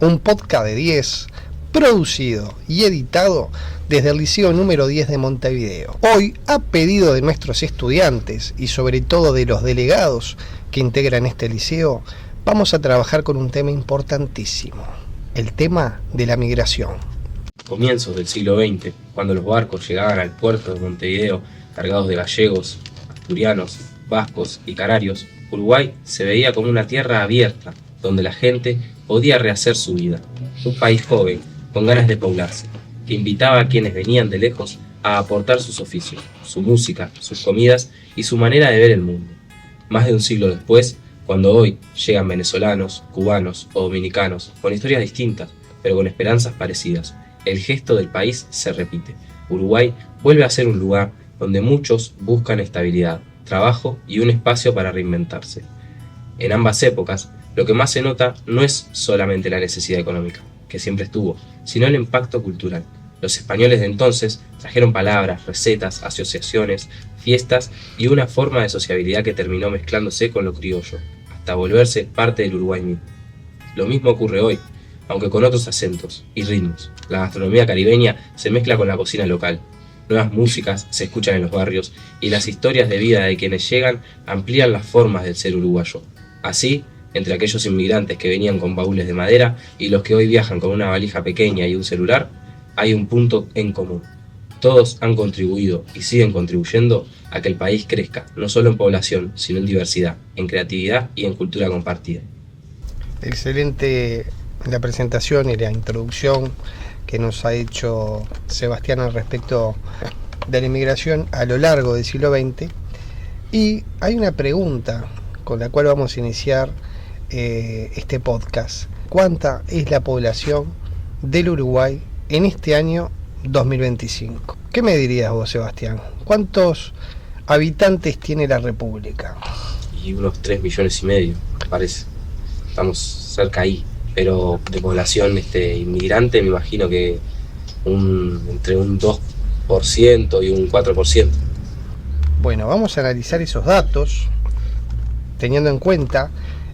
un podcast de 10, producido y editado desde el Liceo número 10 de Montevideo. Hoy, a pedido de nuestros estudiantes y sobre todo de los delegados que integran este liceo, vamos a trabajar con un tema importantísimo, el tema de la migración. Comienzos del siglo XX, cuando los barcos llegaban al puerto de Montevideo cargados de gallegos, asturianos, vascos y canarios, Uruguay se veía como una tierra abierta, donde la gente podía rehacer su vida. Un país joven, con ganas de poblarse, que invitaba a quienes venían de lejos a aportar sus oficios, su música, sus comidas y su manera de ver el mundo. Más de un siglo después, cuando hoy llegan venezolanos, cubanos o dominicanos, con historias distintas, pero con esperanzas parecidas, el gesto del país se repite. Uruguay vuelve a ser un lugar donde muchos buscan estabilidad, trabajo y un espacio para reinventarse. En ambas épocas, lo que más se nota no es solamente la necesidad económica, que siempre estuvo, sino el impacto cultural. Los españoles de entonces trajeron palabras, recetas, asociaciones, fiestas y una forma de sociabilidad que terminó mezclándose con lo criollo, hasta volverse parte del Uruguay mismo. Lo mismo ocurre hoy, aunque con otros acentos y ritmos. La gastronomía caribeña se mezcla con la cocina local. Nuevas músicas se escuchan en los barrios y las historias de vida de quienes llegan amplían las formas del ser uruguayo. Así, entre aquellos inmigrantes que venían con baúles de madera y los que hoy viajan con una valija pequeña y un celular, hay un punto en común. Todos han contribuido y siguen contribuyendo a que el país crezca, no solo en población, sino en diversidad, en creatividad y en cultura compartida. Excelente la presentación y la introducción que nos ha hecho Sebastián al respecto de la inmigración a lo largo del siglo XX. Y hay una pregunta con la cual vamos a iniciar este podcast. ¿Cuánta es la población del Uruguay en este año 2025? ¿Qué me dirías vos, Sebastián? ¿Cuántos habitantes tiene la República? Y unos 3,5 millones, parece. Estamos cerca ahí. Pero de población inmigrante me imagino que entre un 2% y un 4%. Bueno, vamos a analizar esos datos teniendo en cuenta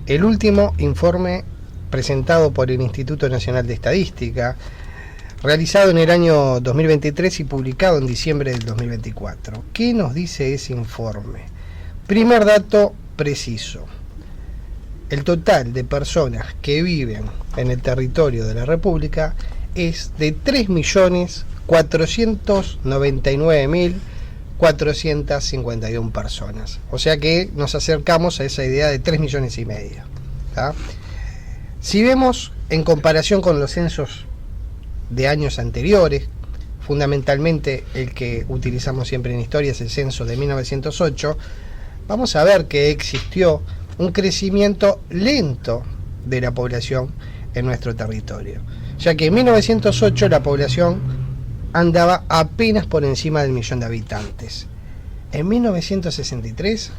el último informe presentado por el Instituto Nacional de Estadística, realizado en el año 2023 y publicado en diciembre del 2024. ¿Qué nos dice ese informe? Primer dato preciso. El total de personas que viven en el territorio de la República es de 3.499.451 personas. O sea que nos acercamos a esa idea de 3,5 millones. ¿Tá? Si vemos en comparación con los censos de años anteriores, fundamentalmente el que utilizamos siempre en historia es el censo de 1908, vamos a ver que existió un crecimiento lento de la población en nuestro territorio, ya que en 1908 la población andaba apenas por encima del 1.000.000 de habitantes. En 1963,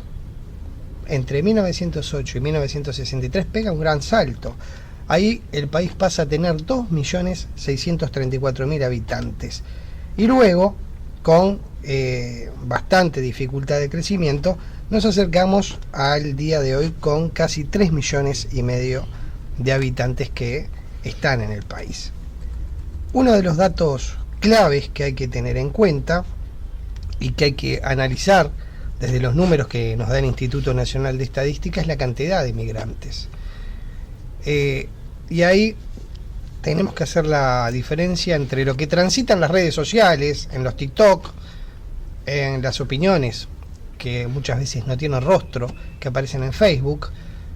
entre 1908 y 1963 pega un gran salto. Ahí el país pasa a tener 2.634.000 habitantes. Y luego, con bastante dificultad de crecimiento, nos acercamos al día de hoy con casi 3,5 millones de habitantes que están en el país. Uno de los datos claves que hay que tener en cuenta y que hay que analizar desde los números que nos da el Instituto Nacional de Estadística es la cantidad de migrantes. Y ahí tenemos que hacer la diferencia entre lo que transitan las redes sociales, en los TikTok, en las opiniones que muchas veces no tienen rostro, que aparecen en Facebook,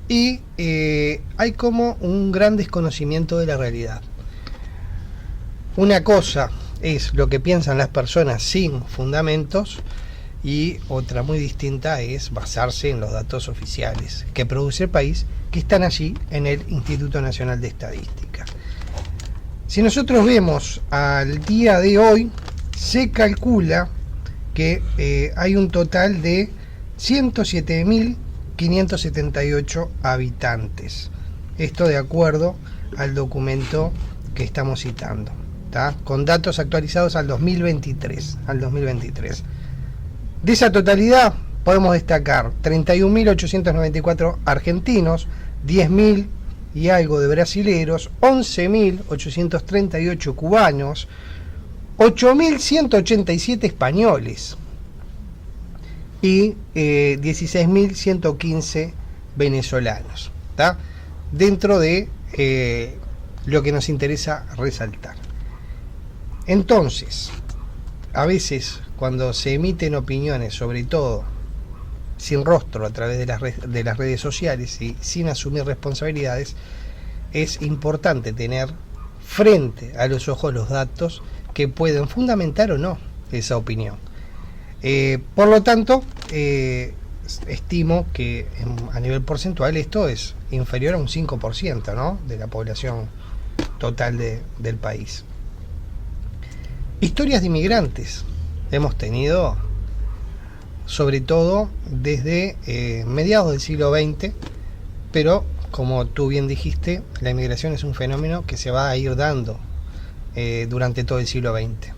y hay como un gran desconocimiento de la realidad. Una cosa es lo que piensan las personas sin fundamentos y otra muy distinta es basarse en los datos oficiales que produce el país, que están allí en el Instituto Nacional de Estadística. Si nosotros vemos al día de hoy, se calcula que hay un total de 107.578 habitantes. Esto de acuerdo al documento que estamos citando, ¿tá? Con datos actualizados al 2023. De esa totalidad podemos destacar 31.894 argentinos, 10.000 y algo de brasileros, 11.838 cubanos, 8.187 españoles y 16.115 venezolanos, ¿tá? Dentro de lo que nos interesa resaltar. Entonces, a veces cuando se emiten opiniones, sobre todo sin rostro a través de las redes sociales y sin asumir responsabilidades, es importante tener frente a los ojos los datos que pueden fundamentar o no esa opinión. Por lo tanto, estimo que a nivel porcentual esto es inferior a un 5%, ¿no?, de la población total del país. Historias de inmigrantes hemos tenido, sobre todo desde mediados del siglo XX, pero como tú bien dijiste, la inmigración es un fenómeno que se va a ir dando durante todo el siglo XX.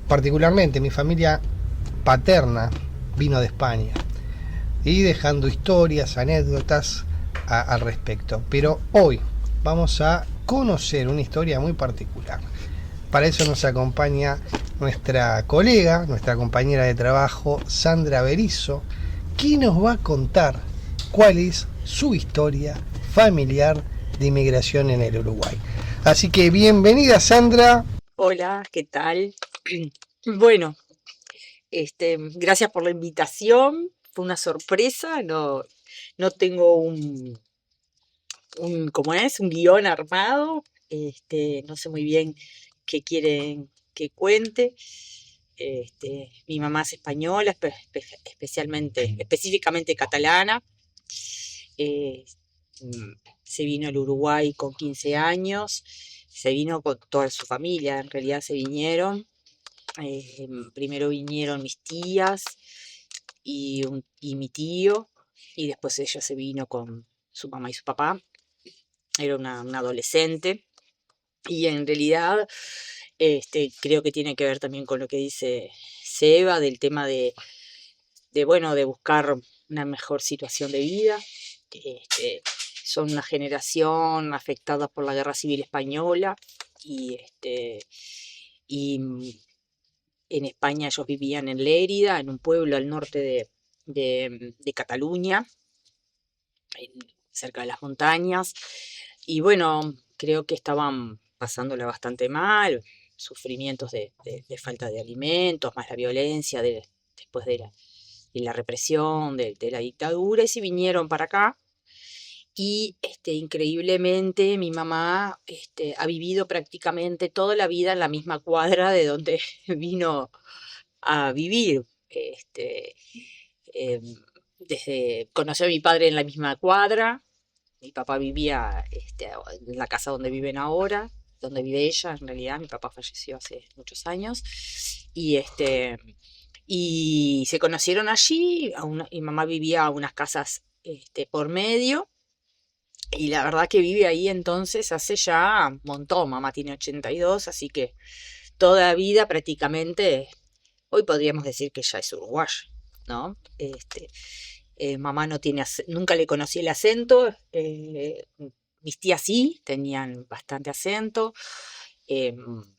Particularmente mi familia paterna vino de España y dejando historias, anécdotas al respecto. Pero hoy vamos a conocer una historia muy particular. Para eso nos acompaña nuestra colega, nuestra compañera de trabajo, Sandra Berizo, quien nos va a contar cuál es su historia familiar de inmigración en el Uruguay. Así que bienvenida, Sandra. Hola, ¿qué tal? Bueno, gracias por la invitación. Fue una sorpresa. No tengo un guión armado. No sé muy bien qué quieren que cuente. Mi mamá es española, específicamente catalana. Se vino al Uruguay con 15 años. Se vino con toda su familia, en realidad se vinieron. Primero vinieron mis tías y mi tío, y después ella se vino con su mamá y su papá. Era una adolescente, y en realidad creo que tiene que ver también con lo que dice Seba, del tema de buscar una mejor situación de vida. Son una generación afectada por la Guerra Civil Española, y en España ellos vivían en Lérida, en un pueblo al norte de Cataluña, cerca de las montañas. Y bueno, creo que estaban pasándola bastante mal, sufrimientos de falta de alimentos, más la violencia después de la represión, de la dictadura, y se vinieron para acá. Y increíblemente mi mamá ha vivido prácticamente toda la vida en la misma cuadra de donde vino a vivir. Conoció a mi padre en la misma cuadra. Mi papá vivía en la casa donde viven ahora, donde vive ella. En realidad mi papá falleció hace muchos años. Y se conocieron allí. Mi mamá vivía a unas casas por medio. Y la verdad que vive ahí entonces hace ya un montón. Mamá tiene 82, así que toda la vida prácticamente, hoy podríamos decir que ya es uruguaya, ¿no? Mamá no tiene, nunca le conocí el acento. Mis tías sí, tenían bastante acento.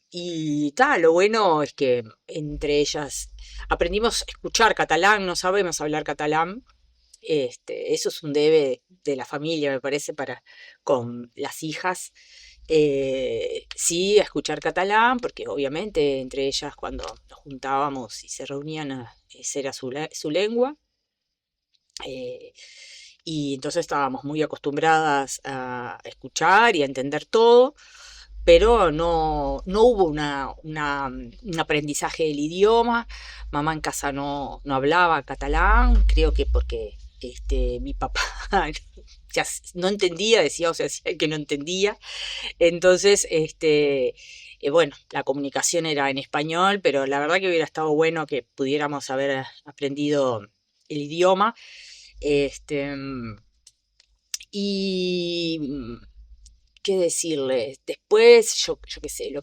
Y tal, lo bueno es que entre ellas aprendimos a escuchar catalán. No sabemos hablar catalán. Eso es un debe de la familia, me parece, con las hijas. Sí, a escuchar catalán, porque obviamente entre ellas, cuando nos juntábamos y se reunían, esa era su lengua. Y entonces estábamos muy acostumbradas a escuchar y a entender todo, pero no hubo un aprendizaje del idioma. Mamá en casa no hablaba catalán, creo que porque mi papá ya no entendía, decía, o sea, decía que no entendía. Entonces, bueno, la comunicación era en español, pero la verdad que hubiera estado bueno que pudiéramos haber aprendido el idioma. Y qué decirles, después, yo qué sé,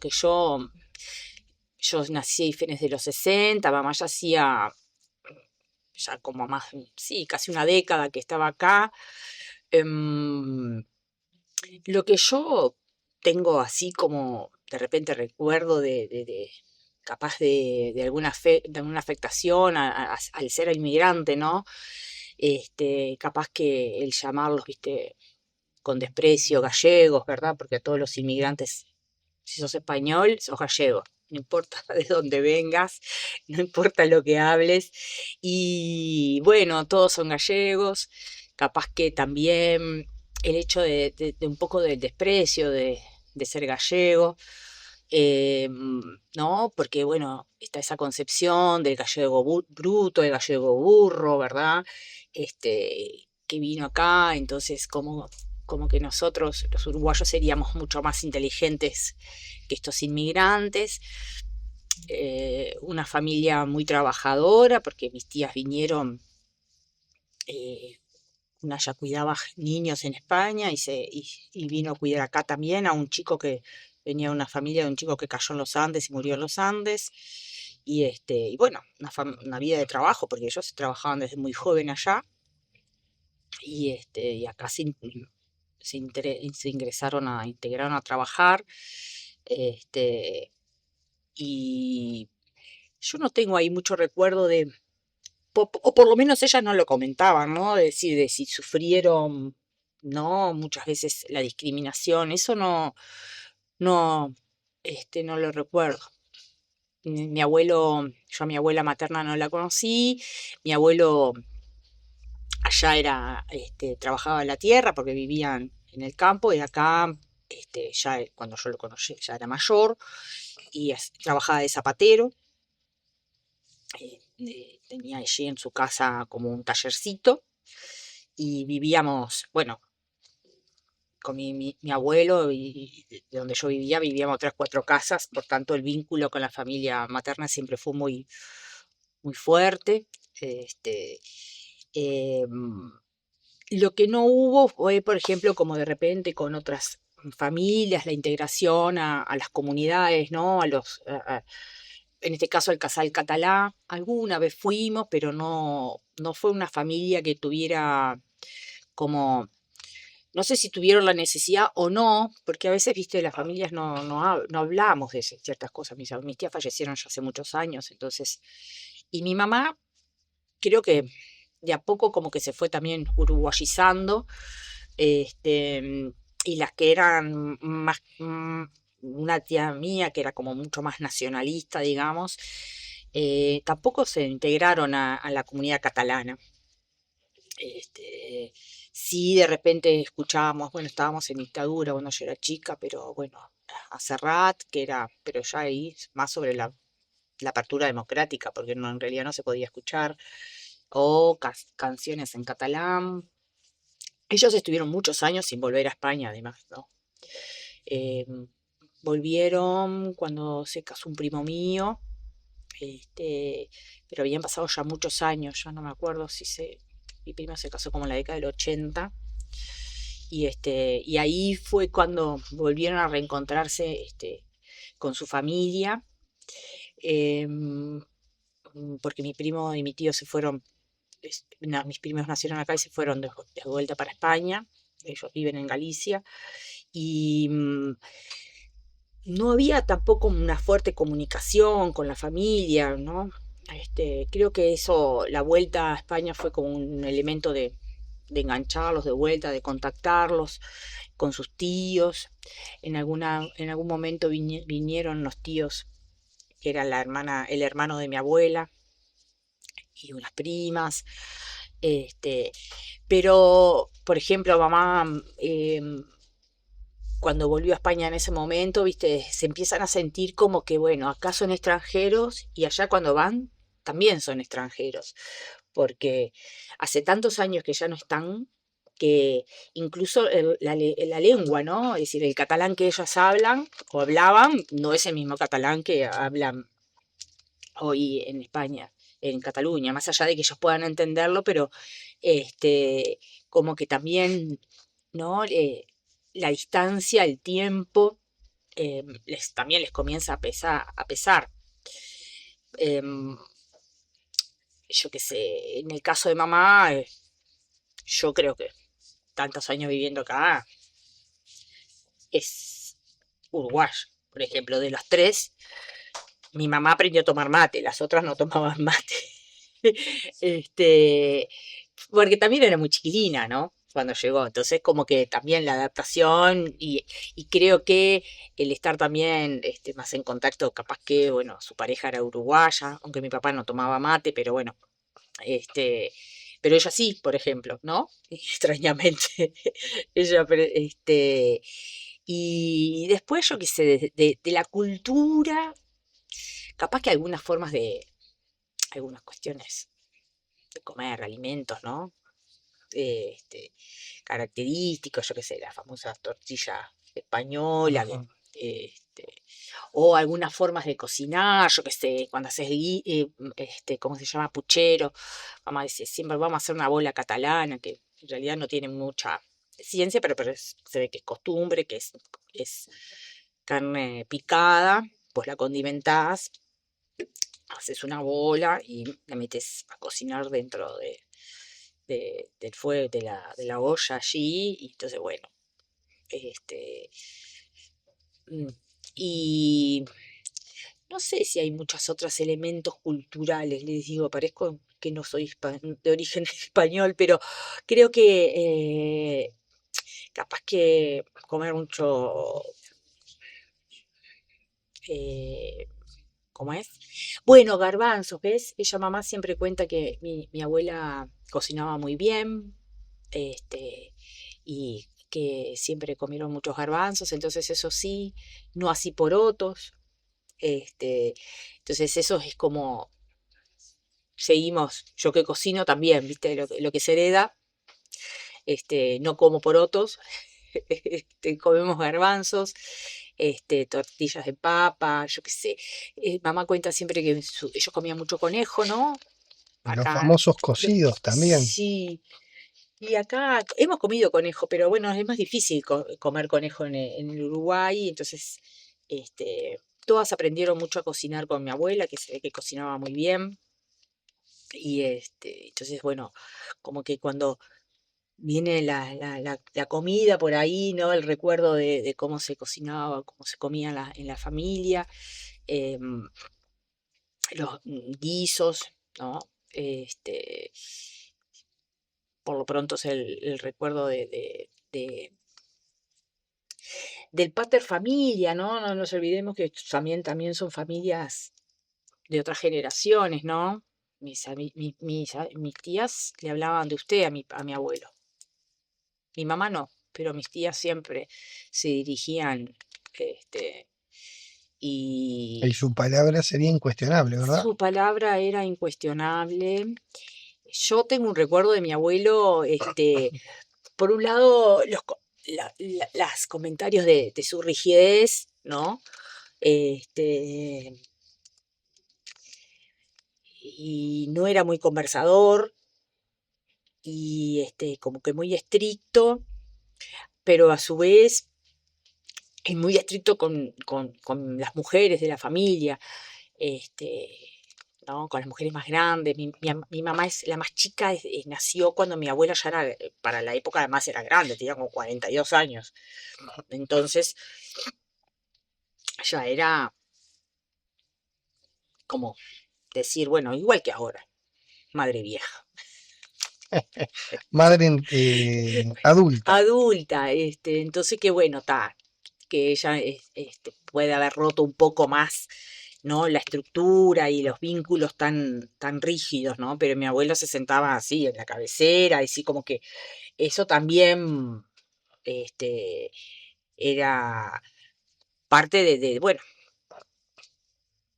yo nací a fines de los 60, mamá ya hacía ya como más, sí, casi una década que estaba acá. Lo que yo tengo así como de repente recuerdo capaz de alguna afectación al ser inmigrante, ¿no? Capaz que el llamarlos, viste, con desprecio gallegos, ¿verdad? Porque a todos los inmigrantes, si sos español, sos gallego. No importa de dónde vengas, no importa lo que hables. Y bueno, todos son gallegos. Capaz que también el hecho de un poco del desprecio de ser gallego, ¿no? Porque bueno, está esa concepción del gallego bruto, del gallego burro, ¿verdad? Que vino acá, entonces como que nosotros, los uruguayos, seríamos mucho más inteligentes que estos inmigrantes. Una familia muy trabajadora, porque mis tías vinieron, eh, una ya cuidaba niños en España y vino a cuidar acá también a un chico que venía de una familia de un chico que cayó en los Andes y murió en los Andes. Y bueno, una vida de trabajo, porque ellos trabajaban desde muy joven allá y acá se integraron a trabajar. Este, y yo no tengo ahí mucho recuerdo o por lo menos ellas no lo comentaban, ¿no? De si sufrieron, ¿no? Muchas veces la discriminación, eso no, no lo recuerdo. Mi abuelo, yo a mi abuela materna no la conocí, mi abuelo allá trabajaba en la tierra porque vivían en el campo y acá, ya cuando yo lo conocí, ya era mayor y trabajaba de zapatero. Tenía allí en su casa como un tallercito y vivíamos, bueno, con mi abuelo y de donde yo vivía, vivíamos 3, 4 casas, por tanto el vínculo con la familia materna siempre fue muy fuerte. Este, em, lo que no hubo fue, por ejemplo, como de repente con otras familias, la integración a las comunidades, ¿no? En este caso al Casal Catalá. Alguna vez fuimos, pero no fue una familia que tuviera como, no sé si tuvieron la necesidad o no, porque a veces, viste, las familias no hablamos de ciertas cosas. Mis tías fallecieron ya hace muchos años, entonces, y mi mamá creo que de a poco como que se fue también uruguayizando, este, y las que eran más, una tía mía que era como mucho más nacionalista, digamos, tampoco se integraron a la comunidad catalana. Este, sí, de repente escuchábamos, bueno, estábamos en dictadura cuando yo era chica, pero bueno, a Serrat, que era, pero ya ahí más sobre la apertura democrática, porque no, en realidad no se podía escuchar, o canciones en catalán. Ellos estuvieron muchos años sin volver a España, además, ¿no? Eh, Volvieron cuando se casó un primo mío, pero habían pasado ya muchos años, ya no me acuerdo mi primo se casó como en la década del 80, y ahí fue cuando volvieron a reencontrarse, con su familia, em, porque mi primo y mi tío se fueron, mis primos nacieron acá y se fueron de vuelta para España, ellos viven en Galicia, y no había tampoco una fuerte comunicación con la familia, ¿no? Creo que eso, la vuelta a España fue como un elemento de engancharlos de vuelta, de contactarlos con sus tíos. En algún momento vinieron los tíos, que era el hermano de mi abuela y unas primas. Este, pero, por ejemplo, mamá, cuando volvió a España en ese momento, viste, se empiezan a sentir como que, bueno, acá son extranjeros y allá cuando van también son extranjeros, porque hace tantos años que ya no están, que incluso la lengua, ¿no? Es decir, el catalán que ellos hablan o hablaban no es el mismo catalán que hablan hoy en España, en Cataluña, más allá de que ellos puedan entenderlo, pero como que también, ¿no? La distancia, el tiempo, también les comienza a pesar. Em, yo qué sé, en el caso de mamá, yo creo que tantos años viviendo acá, es uruguayo. Por ejemplo, de los tres, mi mamá aprendió a tomar mate, las otras no tomaban mate. este, porque también era muy chiquilina, ¿no? Cuando llegó. Entonces, como que también la adaptación y creo que el estar también más en contacto, capaz que, bueno, su pareja era uruguaya, aunque mi papá no tomaba mate, pero bueno, este, pero ella sí, por ejemplo, ¿no? Extrañamente. Ella, y después, yo qué sé, de la cultura, capaz que algunas formas algunas cuestiones de comer, alimentos, ¿no? Este, característicos, yo qué sé, la famosa tortilla española, Ajá. este, o algunas formas de cocinar, yo qué sé, cuando haces, ¿cómo se llama? Puchero, vamos a decir, siempre vamos a hacer una bola catalana, que en realidad no tiene mucha ciencia, pero se ve que es costumbre, es carne picada, pues la condimentás, haces una bola y la metes a cocinar dentro del fuego, de la olla allí, y entonces, bueno, este, mm, y no sé si hay muchos otros elementos culturales, les digo, parezco que no soy de origen español, pero creo que capaz que comer mucho, eh, ¿cómo es? Bueno, garbanzos, ¿ves? Ella mamá siempre cuenta que mi abuela cocinaba muy bien, este, y que siempre comieron muchos garbanzos, entonces eso sí, no así porotos, este, entonces eso es como seguimos, yo que cocino también, ¿viste? Lo que se hereda, no como porotos, comemos garbanzos, tortillas de papa, yo qué sé. Mamá cuenta siempre que ellos comían mucho conejo, ¿no? Y los Acá, famosos cocidos también. sí. Y acá hemos comido conejo, pero bueno, es más difícil comer conejo en el Uruguay, entonces, todas aprendieron mucho a cocinar con mi abuela, que se ve que cocinaba muy bien. Y entonces, bueno, como que cuando viene la comida por ahí, ¿no? El recuerdo de cómo se cocinaba, cómo se comía en la familia, em, los guisos, ¿no? Este, por lo pronto es el recuerdo del pater familia, ¿no? No nos olvidemos que también son familias de otras generaciones, ¿no? Mis tías le hablaban de usted a mi abuelo. Mi mamá no, pero mis tías siempre se dirigían, este, Y y su palabra sería incuestionable, ¿verdad? su palabra era incuestionable. Yo tengo un recuerdo de mi abuelo, por un lado, las comentarios de su rigidez, ¿no? Este, y no era muy conversador y como que muy estricto, pero a su vez es muy estricto con las mujeres de la familia, este, ¿no? Con las mujeres más grandes. Mi mamá es la más chica, nació cuando mi abuela ya era, para la época además era grande, tenía como 42 años. Entonces ya era como decir, bueno, igual que ahora, madre vieja. Madre adulta. Adulta, entonces que bueno, está, que ella puede haber roto un poco más, ¿no? La estructura y los vínculos tan rígidos, ¿no? Pero mi abuelo se sentaba así en la cabecera, y así como que eso también, este, era parte bueno,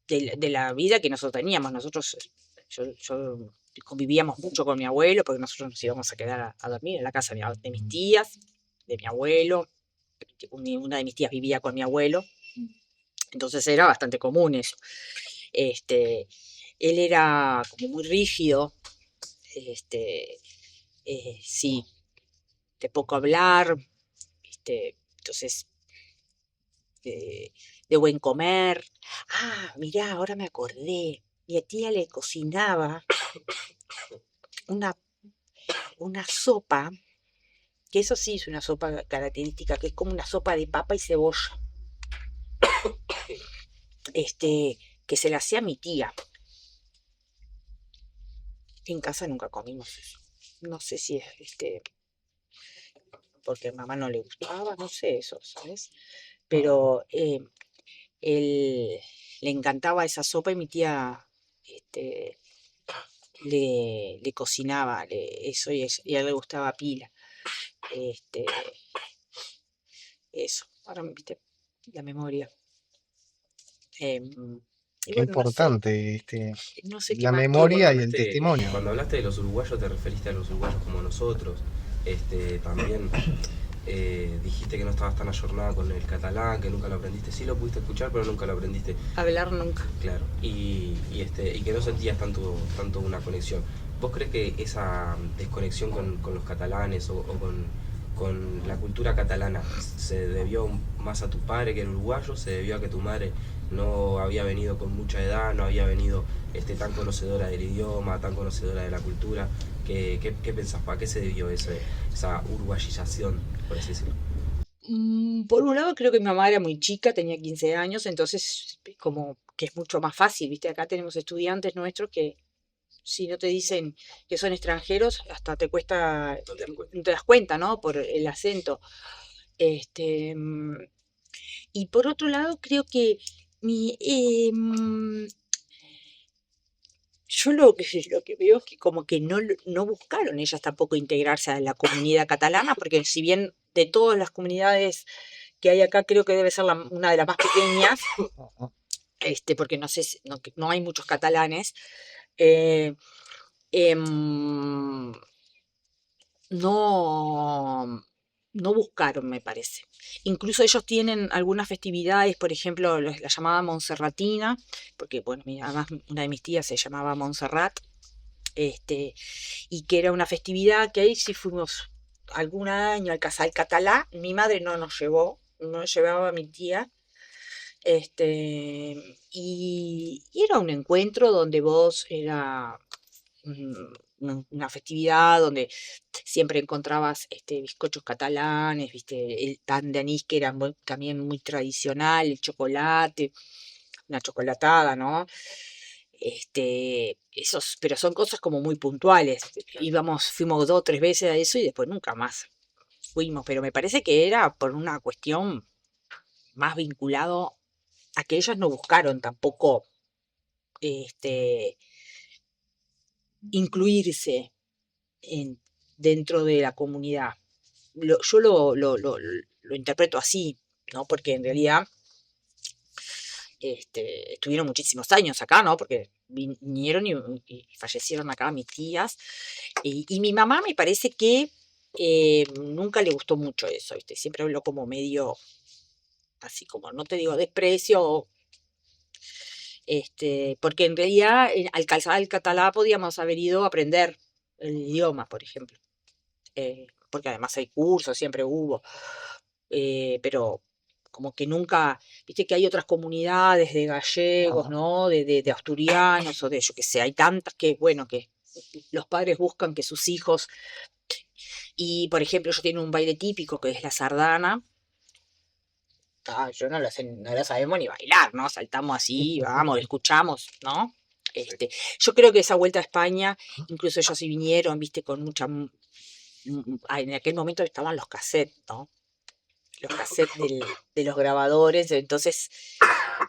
de la vida que nosotros teníamos. Nosotros, yo convivíamos mucho con mi abuelo porque nosotros nos íbamos a quedar a dormir en la casa de mis tías, de mi abuelo. Una de mis tías vivía con mi abuelo, entonces era bastante común eso. Este, Él era como muy rígido, este, sí, de poco hablar, entonces, de, de buen comer. Ah, mirá, ahora me acordé. Mi tía le cocinaba una, una sopa que eso sí es una sopa característica, que es como una sopa de papa y cebolla, que se la hacía mi tía. En casa nunca comimos eso. No sé si es porque a mamá no le gustaba, no sé eso, ¿sabes? Pero él le encantaba esa sopa y mi tía este, le cocinaba eso y a él le gustaba pila. Este, eso, ahora me viste la memoria. Y Qué bueno, no sé, importante no sé qué la más No, memoria y el testimonio. cuando hablaste de los uruguayos te referiste a los uruguayos como nosotros. También dijiste que no estabas tan ayornada con el catalán, que nunca lo aprendiste. Sí lo pudiste escuchar, pero nunca lo aprendiste. hablar nunca. Claro. Y que no sentías tanto una conexión. ¿Vos crees que esa desconexión con los catalanes o con la cultura catalana se debió más a tu padre que era uruguayo? ¿Se debió a que tu madre no había venido con mucha edad, no había venido tan conocedora del idioma, tan conocedora de la cultura? ¿Qué pensás? ¿Para qué se debió esa uruguayización, por así decirlo? Por un lado, creo que mi mamá era muy chica, tenía 15 años, entonces como que es mucho más fácil, ¿viste? Acá tenemos estudiantes nuestros que si no te dicen que son extranjeros, hasta te cuesta, No te das cuenta. no te das cuenta, ¿no? Por el acento. Este, y por otro lado, creo que mi, yo lo que veo es que como que no buscaron ellas tampoco integrarse a la comunidad catalana, porque si bien de todas las comunidades que hay acá, creo que debe ser una de las más pequeñas, porque no sé, no hay muchos catalanes, eh, em, no, no buscaron, me parece. Incluso ellos tienen algunas festividades, por ejemplo, la llamada Montserratina, porque, bueno, además una de mis tías se llamaba Montserrat, y que era una festividad que ahí sí fuimos algún año al Casal Catalá. Mi madre no nos llevó, no llevaba a mi tía, y era un encuentro donde vos era una festividad donde siempre encontrabas bizcochos catalanes, viste, el pan de anís que era también muy tradicional, el chocolate, una chocolatada, ¿no? Pero son cosas como muy puntuales. Fuimos 2 o 3 veces a eso y después nunca más fuimos, pero me parece que era por una cuestión más vinculado a que ellas no buscaron tampoco este, incluirse dentro de la comunidad. Yo lo interpreto así, ¿no? Porque en realidad estuvieron muchísimos años acá, ¿no? Porque vinieron y fallecieron acá mis tías. Y mi mamá me parece que nunca le gustó mucho eso, ¿viste? Siempre habló como medio, así como, no te digo desprecio, porque en realidad al calzar el catalán podíamos haber ido a aprender el idioma, por ejemplo. Porque además hay cursos, siempre hubo, pero como que nunca, viste que hay otras comunidades de gallegos, ¿no? De asturianos o de, yo qué sé, hay tantas que, bueno, que los padres buscan que sus hijos, y por ejemplo, ellos tienen un baile típico que es la sardana. Yo no la sabemos ni bailar, ¿no? Saltamos así, vamos, escuchamos, ¿no? Yo creo que esa vuelta a España, incluso ellos sí vinieron, viste, con mucha. En aquel momento estaban los cassettes, ¿no? Los cassettes de los grabadores, entonces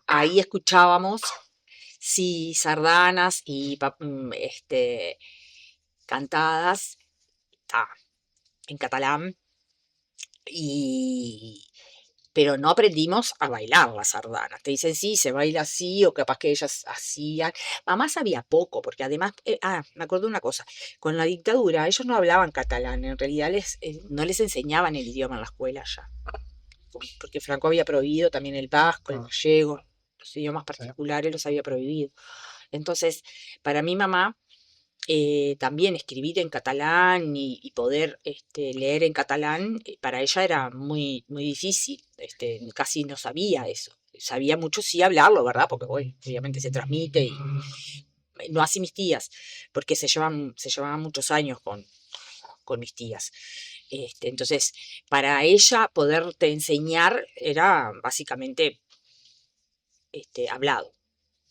ahí escuchábamos, sí, sardanas y cantadas en catalán, y, pero no aprendimos a bailar la sardana. Te dicen, sí, se baila así, o capaz que ellas hacían. Mamá sabía poco, porque además, me acuerdo de una cosa, con la dictadura ellos no hablaban catalán, en realidad no les enseñaban el idioma en la escuela ya, porque Franco había prohibido también el vasco, el gallego, los idiomas particulares los había prohibido. Entonces, para mi mamá, también escribir en catalán y poder leer en catalán, para ella era muy, muy difícil, casi no sabía eso. Sabía mucho sí hablarlo, ¿verdad? Porque bueno, obviamente se transmite y no así mis tías, porque se llevaban muchos años con mis tías. Entonces, para ella poderte enseñar era básicamente hablado,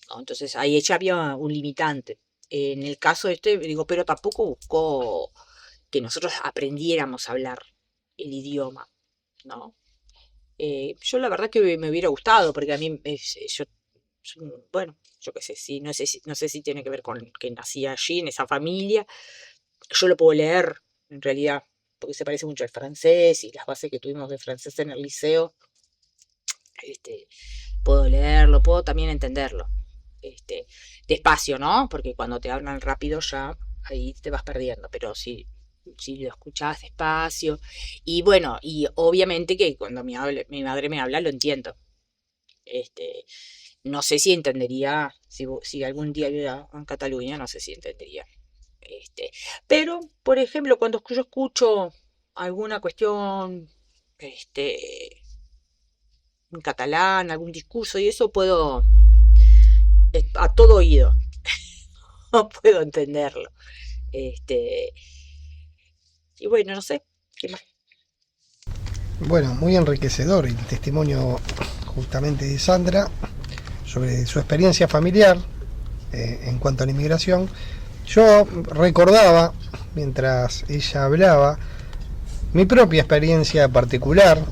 ¿no? Entonces ahí ella había un limitante. En el caso digo, pero tampoco buscó que nosotros aprendiéramos a hablar el idioma, ¿no? Yo la verdad que me hubiera gustado, porque a mí, bueno, yo qué sé, sí, no sé si tiene que ver con que nací allí, en esa familia. Yo lo puedo leer, en realidad, porque se parece mucho al francés y las bases que tuvimos de francés en el liceo. Puedo leerlo, puedo también entenderlo. Despacio, ¿no? Porque cuando te hablan rápido ya ahí te vas perdiendo, pero si lo escuchás despacio. Y bueno, y obviamente que cuando mi madre me habla, lo entiendo. No sé si entendería, si algún día viviera en Cataluña, no sé si entendería. Pero, por ejemplo, cuando yo escucho alguna cuestión en catalán, algún discurso y eso puedo, a todo oído, no puedo entenderlo. Y bueno, no sé, ¿qué más? Bueno, muy enriquecedor el testimonio justamente de Sandra sobre su experiencia familiar en cuanto a la inmigración. Yo recordaba, mientras ella hablaba, mi propia experiencia particular.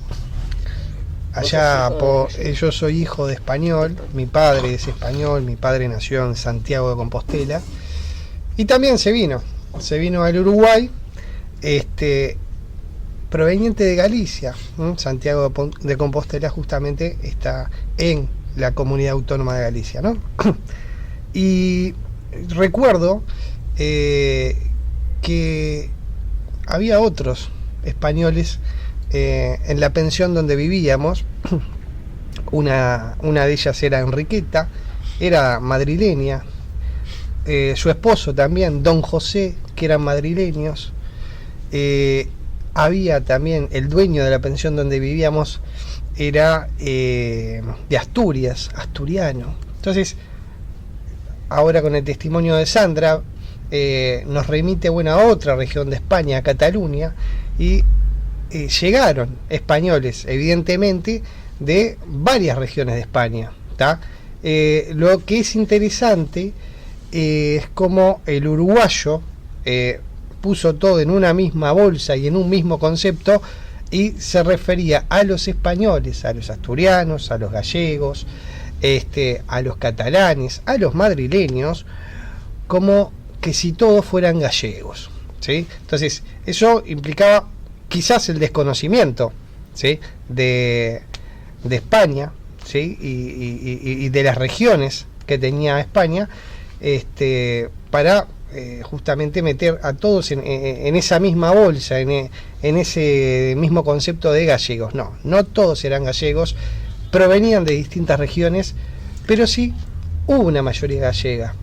Yo soy hijo de español, mi padre es español, mi padre nació en Santiago de Compostela y también se vino al Uruguay, proveniente de Galicia. Santiago de Compostela justamente está en la comunidad autónoma de Galicia, ¿no? Y recuerdo que había otros españoles en la pensión donde vivíamos. Una de ellas era Enriqueta, era madrileña, su esposo también, don José, que eran madrileños. Había también el dueño de la pensión donde vivíamos, era de Asturias, asturiano. Entonces, ahora con el testimonio de Sandra, nos remite a otra región de España, a Cataluña, y llegaron españoles, evidentemente, de varias regiones de España, ¿tá? Lo que es interesante es como el uruguayo puso todo en una misma bolsa y en un mismo concepto y se refería a los españoles, a los asturianos, a los gallegos, a los catalanes, a los madrileños, como que si todos fueran gallegos, ¿sí? Entonces, eso implicaba quizás el desconocimiento, ¿sí?, de España, ¿sí?, y de las regiones que tenía España, para justamente meter a todos en esa misma bolsa, en ese mismo concepto de gallegos. No todos eran gallegos, provenían de distintas regiones, pero sí hubo una mayoría gallega.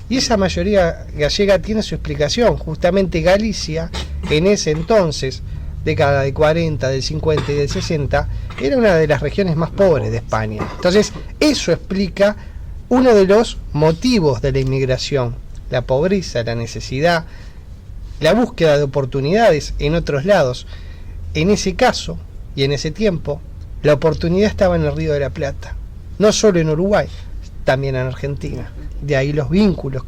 Y esa mayoría gallega tiene su explicación. Justamente Galicia, en ese entonces, década de 40, del 50 y del 60, era una de las regiones más pobres de España. Entonces, eso explica uno de los motivos de la inmigración: la pobreza, la necesidad, la búsqueda de oportunidades en otros lados. En ese caso, y en ese tiempo, la oportunidad estaba en el Río de la Plata, no solo en Uruguay, también en Argentina. De ahí los vínculos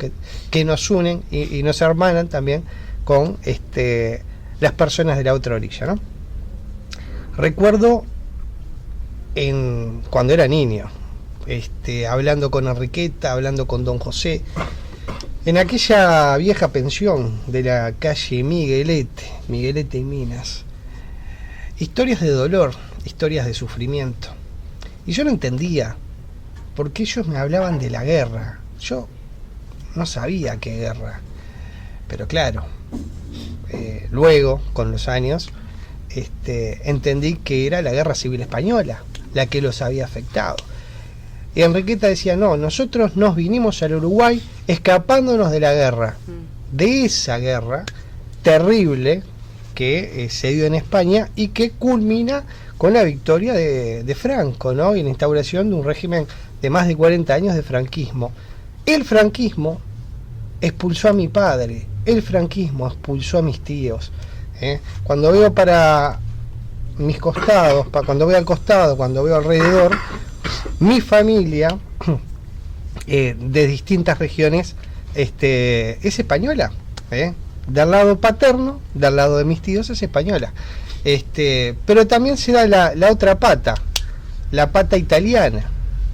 que nos unen y nos hermanan también con las personas de la otra orilla, ¿no? Recuerdo cuando era niño, hablando con Enriqueta, hablando con don José, en aquella vieja pensión de la calle Miguelete y Minas. Historias de dolor, historias de sufrimiento. Y yo no entendía, porque ellos me hablaban de la guerra. Yo no sabía qué guerra. Pero claro, luego, con los años, entendí que era la Guerra Civil Española la que los había afectado. Y Enriqueta decía, no, nosotros nos vinimos al Uruguay escapándonos de la guerra, de esa guerra terrible que se dio en España y que culmina con la victoria de Franco, ¿no?, y la instauración de un régimen de más de 40 años de franquismo. El franquismo expulsó a mi padre, el franquismo expulsó a mis tíos, Cuando veo para mis costados, cuando veo al costado, cuando veo alrededor, mi familia de distintas regiones es española. Del lado paterno, del lado de mis tíos, es española. Pero también se da la otra pata, la pata italiana,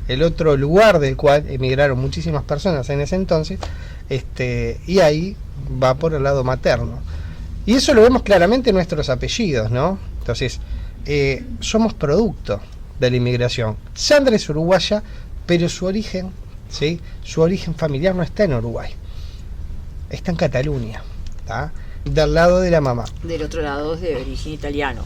el otro lugar del cual emigraron muchísimas personas en ese entonces, y ahí va por el lado materno. Y eso lo vemos claramente en nuestros apellidos, ¿no? Entonces, somos producto de la inmigración. Sandra es uruguaya, pero su origen, ¿sí? Su origen familiar no está en Uruguay, está en Cataluña, ¿tá? Del lado de la mamá. Del otro lado es de origen italiano.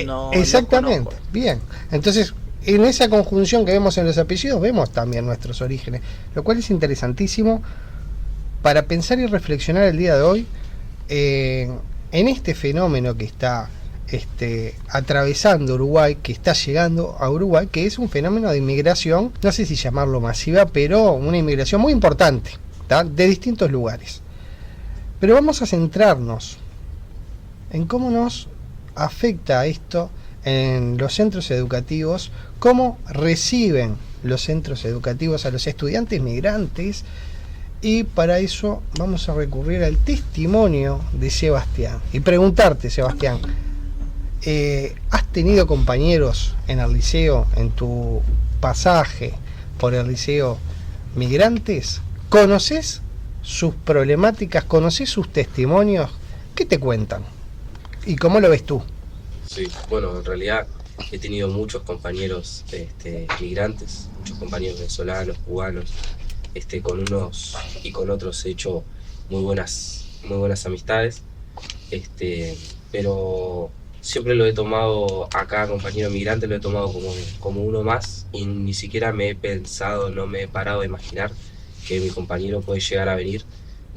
No Exactamente, bien. Entonces, en esa conjunción que vemos en los apellidos, vemos también nuestros orígenes, lo cual es interesantísimo para pensar y reflexionar el día de hoy en este fenómeno que está atravesando Uruguay, que está llegando a Uruguay, que es un fenómeno de inmigración, no sé si llamarlo masiva, pero una inmigración muy importante, ¿tá? De distintos lugares. Pero vamos a centrarnos en cómo nos afecta esto en los centros educativos, cómo reciben los centros educativos a los estudiantes migrantes, y para eso vamos a recurrir al testimonio de Sebastián y preguntarte, Sebastián, ¿has tenido compañeros en el liceo, en tu pasaje por el liceo, migrantes? ¿Conoces sus problemáticas? ¿Conoces sus testimonios? ¿Qué te cuentan? ¿Y cómo lo ves tú? Sí, bueno, en realidad he tenido muchos compañeros migrantes, muchos compañeros venezolanos, cubanos, con unos y con otros he hecho muy buenas amistades, pero siempre lo he tomado a cada compañero migrante, lo he tomado como uno más, y ni siquiera me he pensado, no me he parado a imaginar que mi compañero puede llegar a venir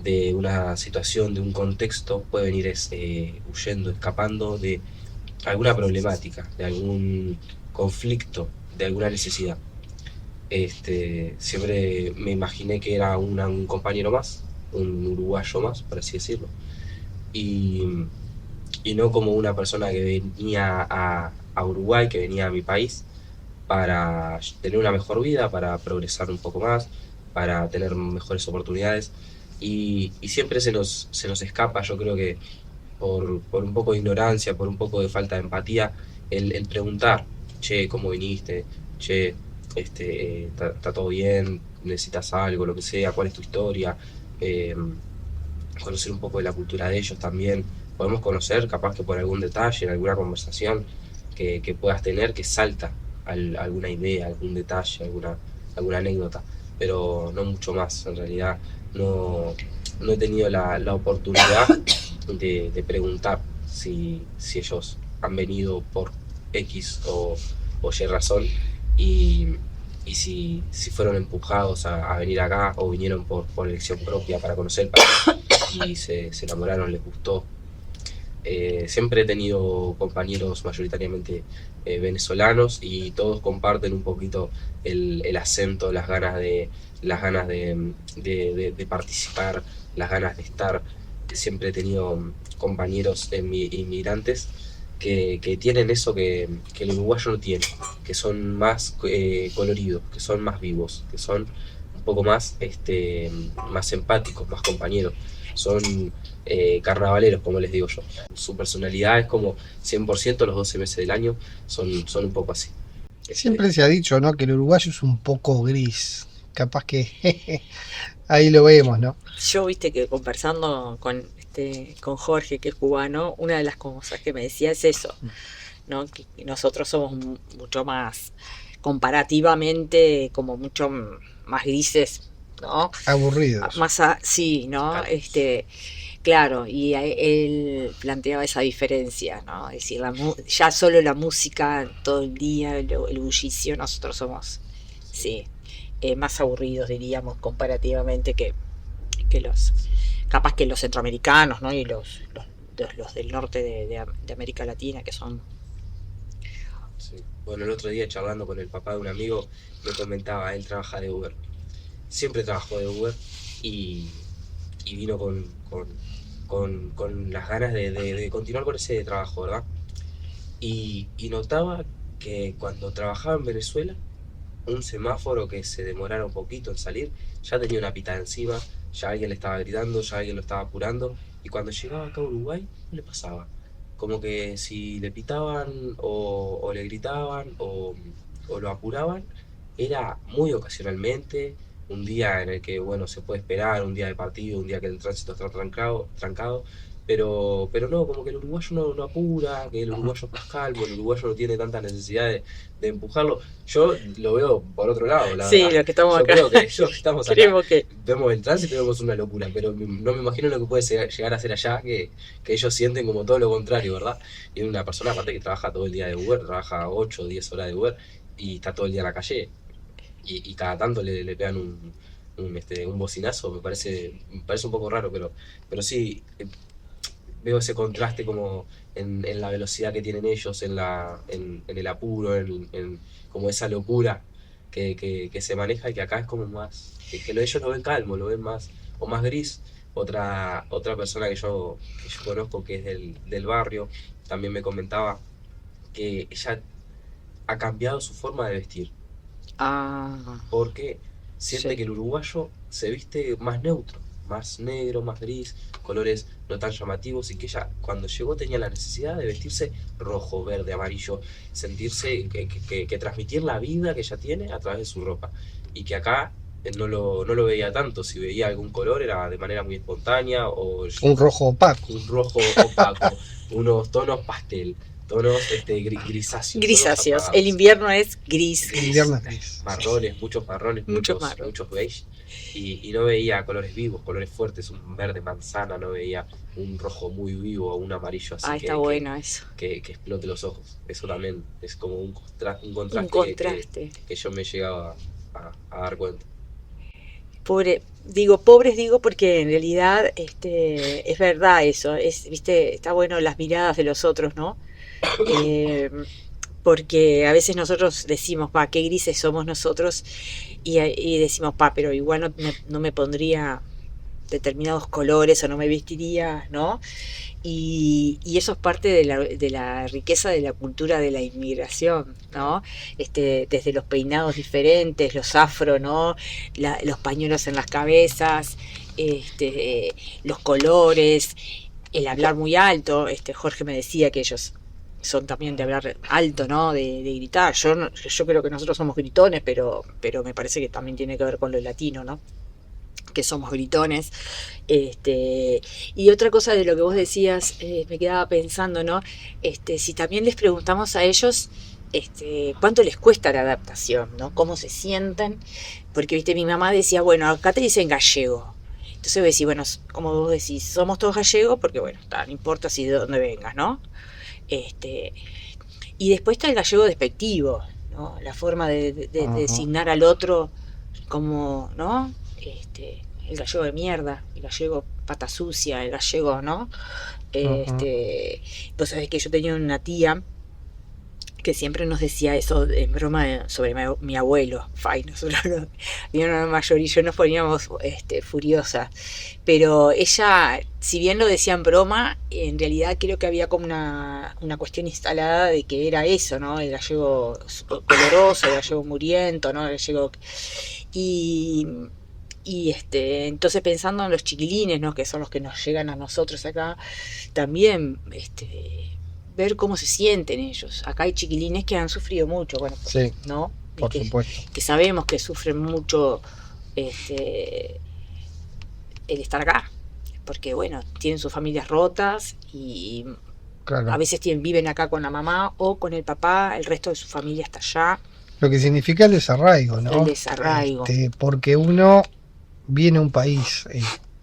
de una situación, de un contexto, puede venir huyendo, escapando de alguna problemática, de algún conflicto, de alguna necesidad. Siempre me imaginé que era un compañero más, un uruguayo más, por así decirlo, y no como una persona que venía a Uruguay, que venía a mi país para tener una mejor vida, para progresar un poco más, para tener mejores oportunidades, y siempre se nos escapa, yo creo que por un poco de ignorancia, por un poco de falta de empatía, el preguntar, che, ¿cómo viniste? Che, ¿está todo bien? ¿Necesitas algo? Lo que sea, ¿cuál es tu historia? Conocer un poco de la cultura de ellos también. Podemos conocer, capaz que por algún detalle, en alguna conversación que puedas tener, que salta alguna idea, algún detalle, alguna anécdota, pero no mucho más. En realidad no he tenido la oportunidad de preguntar si ellos han venido por X o Y razón, y si fueron empujados a venir acá o vinieron por elección propia para conocer el país y se enamoraron, les gustó. Siempre he tenido compañeros mayoritariamente venezolanos, y todos comparten un poquito el acento, las ganas de participar, las ganas de estar. Siempre he tenido compañeros inmigrantes que tienen eso que el uruguayo no tiene, que son más coloridos, que son más vivos, que son un poco más empáticos, más compañeros. Son carnavaleros, como les digo yo. Su personalidad es como 100% los 12 meses del año, son un poco así. Siempre se ha dicho, ¿no?, que el uruguayo es un poco gris. Capaz que ahí lo vemos, ¿no? Yo, viste, que conversando con Jorge, que es cubano, una de las cosas que me decía es eso, ¿no? Que nosotros somos mucho más, comparativamente, como mucho más grises, ¿no? Aburridos. Sí, ¿no? Claro, y él planteaba esa diferencia, ¿no? Es decir, ya solo la música todo el día, el bullicio, nosotros somos, sí, más aburridos, diríamos, comparativamente que capaz que los centroamericanos, ¿no? Y los del norte de América Latina, que son... Sí. Bueno, el otro día, charlando con el papá de un amigo, me comentaba, él trabaja de Uber. Siempre trabajó de Uber, y vino con con las ganas de continuar con ese trabajo, ¿verdad? Y notaba que cuando trabajaba en Venezuela, un semáforo que se demorara un poquito en salir, ya tenía una pita encima, ya alguien le estaba gritando, ya alguien lo estaba apurando, y cuando llegaba acá a Uruguay, no le pasaba. Como que si le pitaban o le gritaban o lo apuraban, era muy ocasionalmente, un día en el que, bueno, se puede esperar, un día de partido, un día que el tránsito está trancado, pero no, como que el uruguayo no apura, que el uruguayo es más calmo, el uruguayo no tiene tanta necesidad de empujarlo. Yo lo veo por otro lado, la Sí, verdad. los que estamos Yo acá. creo que ellos que estamos acá Creemos que. vemos el tránsito y vemos una locura, pero no me imagino lo que puede llegar a ser allá, que ellos sienten como todo lo contrario, ¿verdad? Y es una persona aparte que trabaja todo el día de Uber, trabaja 8 o 10 horas de Uber y está todo el día en la calle y cada tanto le pegan un bocinazo, me parece un poco raro, pero sí, veo ese contraste como en la velocidad que tienen ellos, en el apuro, como esa locura que se maneja y que acá es como más, ellos lo ven calmo, lo ven más, o más gris. Otra persona que yo conozco que es del barrio, también me comentaba que ella ha cambiado su forma de vestir Ah, porque siente que sí. el uruguayo se viste más neutro, más negro, más gris, colores no tan llamativos, y que ella cuando llegó tenía la necesidad de vestirse rojo, verde, amarillo, sentirse que transmitir la vida que ella tiene a través de su ropa, y que acá no lo veía tanto, si veía algún color era de manera muy espontánea o Un rojo opaco. un rojo opaco, unos tonos pastel, tonos grisáceos, tonos Grisáceos. El apagados, invierno es gris, El gris. invierno es gris. marrones, Muchos marrones. muchos beige, y no veía colores vivos, colores fuertes, un verde manzana, no veía un rojo muy vivo o un amarillo así Ah, está bueno eso. que explote los ojos. Eso también es como un Un contraste contraste. que yo me llegaba a dar cuenta. Pobres digo porque en realidad es verdad eso, viste, está bueno las miradas de los otros, ¿no? Eh, Porque a veces nosotros decimos, pa, qué grises somos nosotros, y decimos, pa, pero igual no me pondría determinados colores o no me vestiría, ¿no? Y eso es parte de la riqueza de la cultura de la inmigración, ¿no? Desde los peinados diferentes, los afro, ¿no? Los pañuelos en las cabezas, los colores, el hablar muy alto. Jorge me decía que ellos son también de hablar alto, ¿no? De gritar. Yo creo que nosotros somos gritones, pero me parece que también tiene que ver con lo latino, ¿no? Que somos gritones. Y otra cosa de lo que vos decías, me quedaba pensando, ¿no? Si también les preguntamos a ellos, cuánto les cuesta la adaptación, ¿no? Cómo se sienten, porque, viste, mi mamá decía, bueno, acá te dicen gallego. Entonces vos decís, bueno, como vos decís, somos todos gallegos, porque bueno, no importa si de dónde vengas, ¿no? Este, y después está el gallego despectivo, ¿no? La forma de Ajá. designar al otro como, ¿no? El gallego de mierda, el gallego pata sucia, el gallego, ¿no? Ajá. Vos sabés que yo tenía una tía que siempre nos decía eso en broma sobre mi abuelo. Fay, nosotros, mi hermana mayor y yo nos poníamos furiosas. Pero ella, si bien lo decía en broma, en realidad creo que había como una cuestión instalada de que era eso, ¿no? El gallego coloroso, el gallego muriento, ¿no? El gallego. Y, entonces pensando en los chiquilines, ¿no? Que son los que nos llegan a nosotros acá, también ver cómo se sienten ellos. Acá hay chiquilines que han sufrido mucho, bueno, Sí, ¿no? Y por supuesto. que sabemos que sufren mucho este, el estar acá, porque bueno, tienen sus familias rotas y a Claro. veces viven acá con la mamá o con el papá, el resto de su familia está allá, Lo que significa el desarraigo, el ¿no? desarraigo. Porque uno viene a un país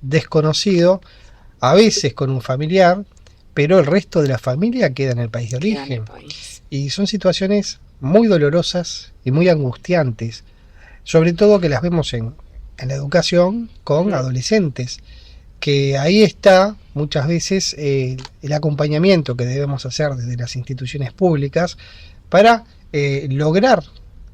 desconocido, a veces con un familiar, pero el resto de la familia queda en el país de Queda en el origen. país. Y son situaciones muy dolorosas y muy angustiantes, sobre todo que las vemos en la educación con adolescentes, que ahí está muchas veces el acompañamiento que debemos hacer desde las instituciones públicas para lograr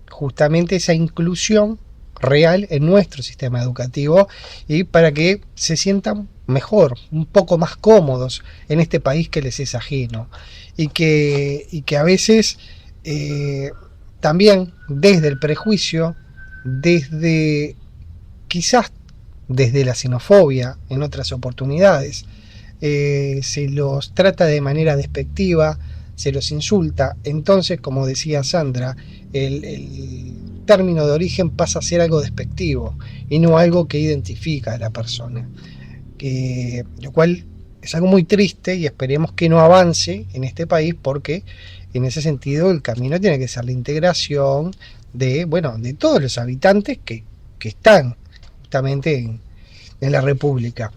justamente esa inclusión real en nuestro sistema educativo y para que se sientan mejor, un poco más cómodos en este país que les es ajeno y que a veces también desde el prejuicio, desde quizás desde la xenofobia en otras oportunidades, se los trata de manera despectiva, se los insulta. Entonces, como decía Sandra, el término de origen pasa a ser algo despectivo y no algo que identifica a la persona, lo cual es algo muy triste y esperemos que no avance en este país, porque en ese sentido el camino tiene que ser la integración de todos los habitantes que están justamente en la República.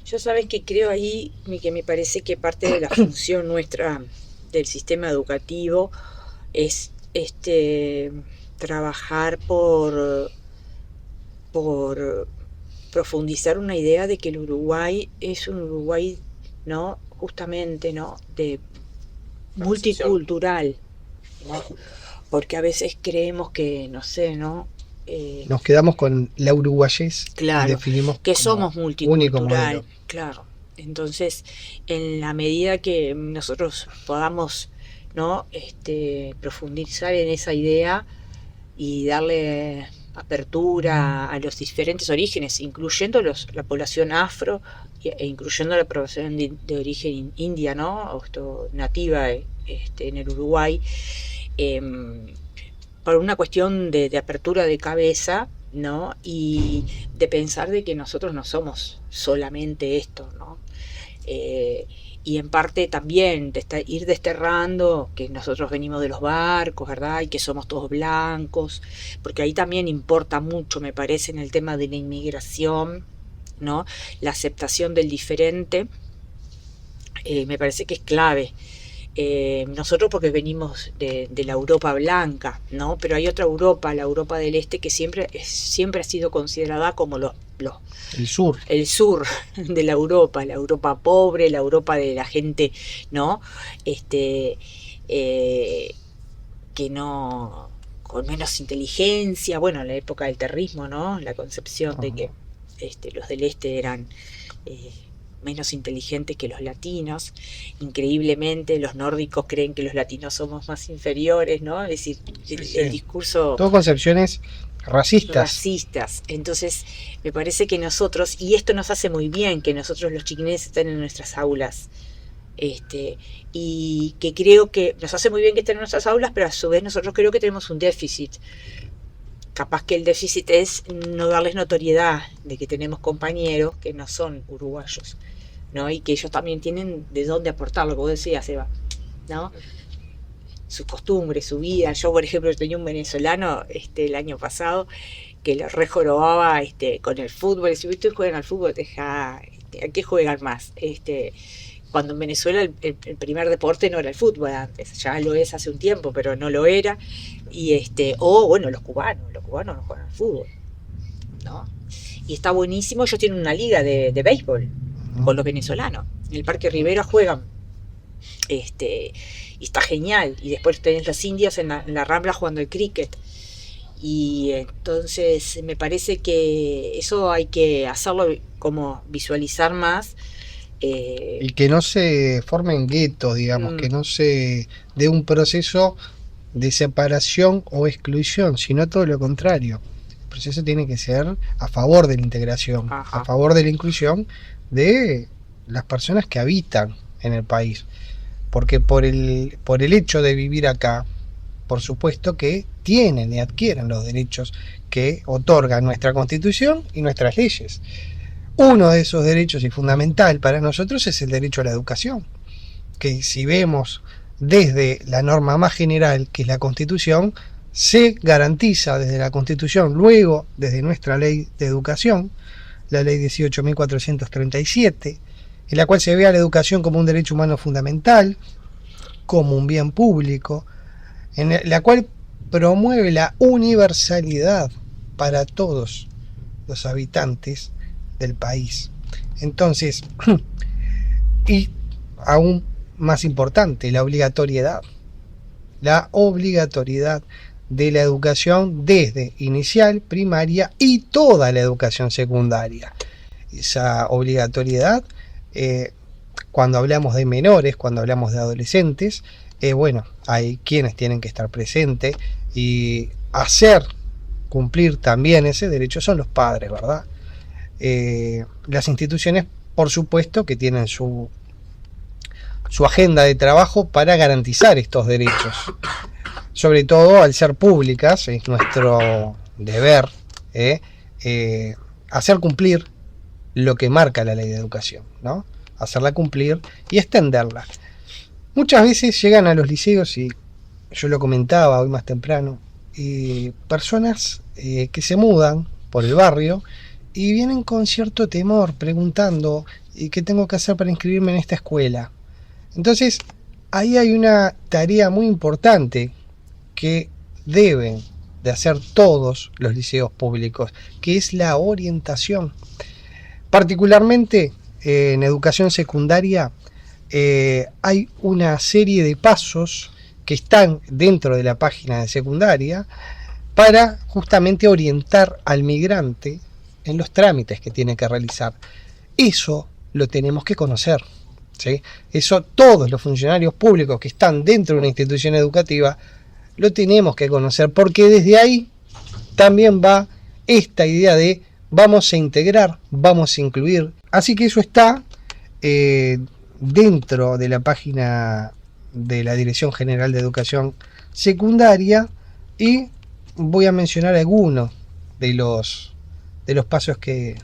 Yo sabes que creo ahí que me parece que parte de la función nuestra del sistema educativo es trabajar por profundizar una idea de que el Uruguay es un Uruguay, ¿no? Justamente, ¿no? De multicultural, ¿no? Porque a veces creemos que, no sé, ¿no? Nos quedamos con la uruguayés, claro, y definimos que somos multicultural, único claro. Entonces, en la medida que nosotros podamos, ¿no? Profundizar en esa idea y darle apertura a los diferentes orígenes, incluyendo la población afro e incluyendo la población de origen india, ¿no? Nativa en el Uruguay, por una cuestión de apertura de cabeza, ¿no? Y de pensar de que nosotros no somos solamente esto, ¿no? Y en parte también ir desterrando que nosotros venimos de los barcos, ¿verdad? Y que somos todos blancos, porque ahí también importa mucho, me parece, en el tema de la inmigración, ¿no? La aceptación del diferente, me parece que es clave. Nosotros porque venimos de la Europa blanca, ¿no? Pero hay otra Europa, la Europa del Este, que siempre ha sido considerada como el sur de la Europa pobre, la Europa de la gente, ¿no? Que no, con menos inteligencia, bueno, en la época del terrismo, ¿no? La concepción de que los del Este eran menos inteligentes que los latinos. Increíblemente los nórdicos creen que los latinos somos más inferiores, ¿no? Es decir, el discurso... Todas concepciones racistas. Entonces me parece que nosotros, y esto nos hace muy bien, que nosotros los chiquines estén en nuestras aulas, y que creo que nos hace muy bien que estén en nuestras aulas, pero a su vez nosotros creo que tenemos un déficit. Capaz que el déficit es no darles notoriedad de que tenemos compañeros que no son uruguayos, ¿no? Y que ellos también tienen de dónde aportar, lo que vos decías, Eva, ¿no? Sus costumbres, su vida. Yo, por ejemplo, tenía un venezolano el año pasado que lo rejorobaba con el fútbol. Y si ustedes juegan al fútbol, ¿a qué juegan más? Cuando en Venezuela el primer deporte no era el fútbol antes, ya lo es hace un tiempo, pero no lo era. Y los cubanos no juegan al fútbol, ¿no? Y está buenísimo. Ellos tienen una liga de béisbol con los venezolanos. En el Parque Rivera juegan, y está genial. Y después tenés los indios en la Rambla jugando el cricket. Y entonces me parece que eso hay que hacerlo, como visualizar más. Y que no se formen guetos, digamos, que no se dé un proceso de separación o exclusión, sino todo lo contrario. El proceso tiene que ser a favor de la integración, a favor de la inclusión de las personas que habitan en el país. Porque por el hecho de vivir acá, por supuesto que tienen y adquieren los derechos que otorga nuestra Constitución y nuestras leyes. Uno de esos derechos, y fundamental para nosotros, es el derecho a la educación, que si vemos desde la norma más general, que es la Constitución, se garantiza desde la Constitución, luego desde nuestra ley de educación, la ley 18.437, en la cual se ve a la educación como un derecho humano fundamental, como un bien público, en la cual promueve la universalidad para todos los habitantes del país. Entonces, y aún más importante, la obligatoriedad de la educación desde inicial, primaria y toda la educación secundaria. Esa obligatoriedad, cuando hablamos de menores, cuando hablamos de adolescentes, bueno, hay quienes tienen que estar presentes y hacer cumplir también ese derecho son los padres, ¿verdad? Las instituciones, por supuesto, que tienen su agenda de trabajo para garantizar estos derechos. Sobre todo al ser públicas, es nuestro deber hacer cumplir lo que marca la ley de educación, ¿no? Hacerla cumplir y extenderla. Muchas veces llegan a los liceos, y yo lo comentaba hoy más temprano, personas que se mudan por el barrio y vienen con cierto temor preguntando ¿qué tengo que hacer para inscribirme en esta escuela? Entonces ahí hay una tarea muy importante que deben de hacer todos los liceos públicos, que es la orientación. Particularmente en educación secundaria hay una serie de pasos que están dentro de la página de secundaria para justamente orientar al migrante en los trámites que tiene que realizar. Eso lo tenemos que conocer, ¿sí? Eso todos los funcionarios públicos que están dentro de una institución educativa lo tenemos que conocer, porque desde ahí también va esta idea de vamos a integrar, vamos a incluir. Así que eso está dentro de la página de la Dirección General de Educación Secundaria, y voy a mencionar algunos de los pasos que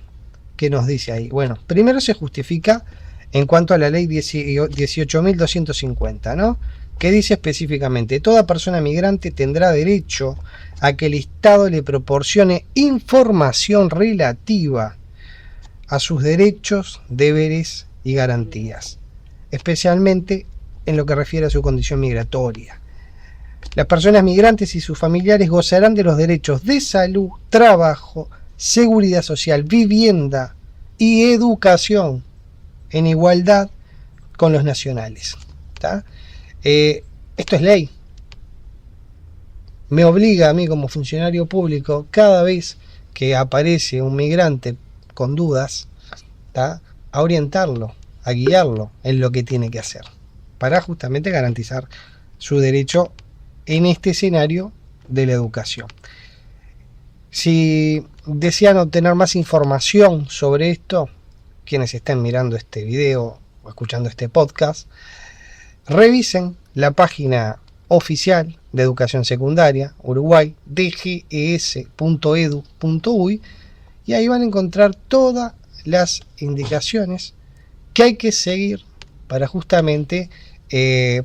nos dice ahí. Bueno, primero se justifica en cuanto a la ley 18.250, ¿no? Que dice específicamente: toda persona migrante tendrá derecho a que el Estado le proporcione información relativa a sus derechos, deberes y garantías, especialmente en lo que refiere a su condición migratoria. Las personas migrantes y sus familiares gozarán de los derechos de salud, trabajo, seguridad social, vivienda y educación en igualdad con los nacionales. ¿Tá? Esto es ley. Me obliga a mí como funcionario público, cada vez que aparece un migrante con dudas, ¿tá?, a orientarlo, a guiarlo en lo que tiene que hacer, para justamente garantizar su derecho en este escenario de la educación. Si desean obtener más información sobre esto, quienes estén mirando este video o escuchando este podcast, revisen la página oficial de Educación Secundaria Uruguay, dges.edu.uy, y ahí van a encontrar todas las indicaciones que hay que seguir para justamente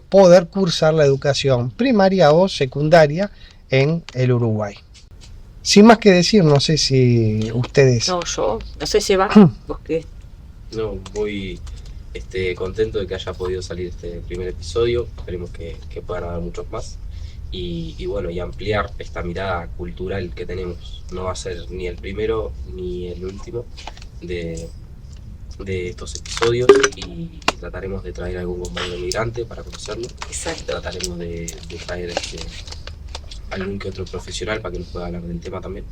poder cursar la educación primaria o secundaria en el Uruguay. Sin más que decir, no sé si ustedes... No, yo, no sé, Seba, vos qué. No, muy contento de que haya podido salir este primer episodio. Esperemos que puedan haber muchos más. Y bueno, y ampliar esta mirada cultural que tenemos. No va a ser ni el primero ni el último de estos episodios, y trataremos de traer algún compañero migrante para conocerlo. Exacto. Trataremos de traer algún que otro profesional para que nos pueda hablar del tema también,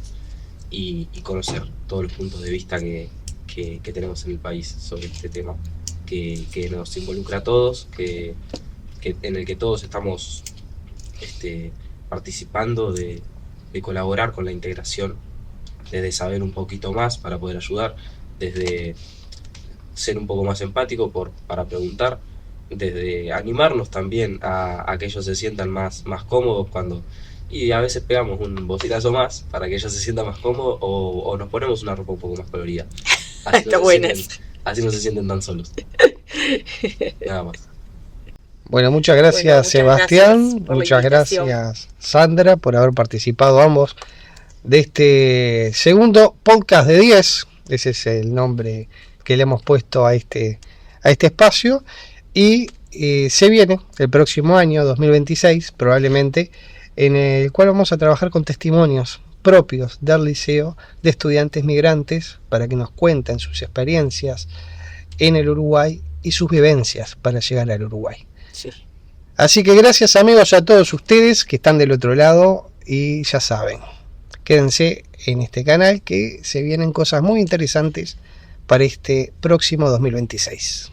y conocer todos los puntos de vista que tenemos en el país sobre este tema, que nos involucra a todos, en el que todos estamos participando de colaborar con la integración, desde saber un poquito más para poder ayudar, desde ser un poco más empático para preguntar, desde animarnos también a que ellos se sientan más cómodos y a veces pegamos un bocinazo más para que ellos se sientan más cómodos, o nos ponemos una ropa un poco más colorida. Así no se sienten tan solos. Nada más. Bueno, muchas gracias, Bueno, muchas Sebastián, gracias por la muchas invitación. gracias, Sandra, por haber participado ambos de este segundo podcast de 10. Ese es el nombre que le hemos puesto a este espacio, y se viene el próximo año 2026 probablemente, en el cual vamos a trabajar con testimonios propios del liceo de estudiantes migrantes para que nos cuenten sus experiencias en el Uruguay y sus vivencias para llegar al Uruguay. Sí. Así que gracias, amigos, a todos ustedes que están del otro lado. y ya saben, quédense en este canal que se vienen cosas muy interesantes para este próximo 2026.